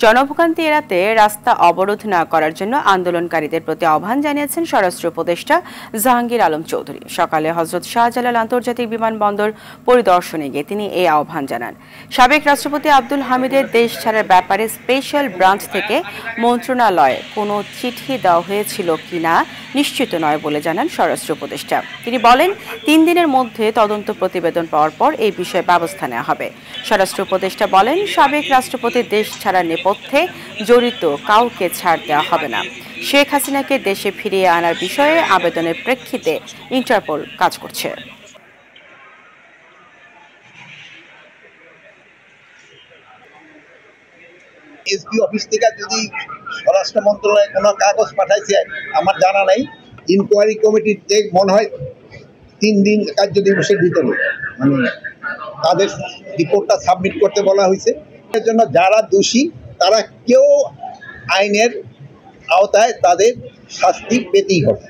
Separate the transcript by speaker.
Speaker 1: জনভোগান্তি এড়াতে রাস্তা অবরোধ না করার জন্য আন্দোলনকারীদের প্রতি আহ্বান জানিয়েছেন স্বরাষ্ট্র উপদেষ্টা জাহাঙ্গীর আলম চৌধুরী। সকালে হযরত শাহজালাল আন্তর্জাতিক বিমানবন্দর পরিদর্শনে গিয়ে তিনি এই আহ্বান জানান। সাবেক রাষ্ট্রপতি আব্দুল হামিদের দেশ ছাড়ার ব্যাপারে স্পেশাল ব্রাঞ্চ থেকে মন্ত্রণালয়ে কোনো চিঠি দেওয়া হয়েছিল কিনা নিশ্চিত নয় বলে জানান স্বরাষ্ট্র উপদেষ্টা। তিনি বলেন, 3 দিনের মধ্যে তদন্ত প্রতিবেদন পাওয়ার পর এই বিষয়ে ব্যবস্থা নেওয়া হবে। স্বরাষ্ট্র উপদেষ্টা বলেন, সাবেক রাষ্ট্রপতির দেশ ছাড়ার নেপথ্যে জড়িত কাউকে ছাড় দেওয়া হবে না। শেখ হাসিনাকে দেশে ফিরিয়ে আনার বিষয়ে আবেদনের প্রেক্ষিতে ইন্টারপোল কাজ করছে।
Speaker 2: এসপি অফিস থেকে যদি স্বরাষ্ট্র মন্ত্রণালয়ে কোনো কাগজ পাঠাইছে আমার জানা নাই। ইনকোয়ারি কমিটিতে মনে হয় 3 দিন কার্য দিবসের ভিতরে তাদের রিপোর্টটা সাবমিট করতে বলা হয়েছে। এর জন্য যারা দোষী তারা কেউ আইনের আওতায় তাদের শাস্তি পেতেই হবে।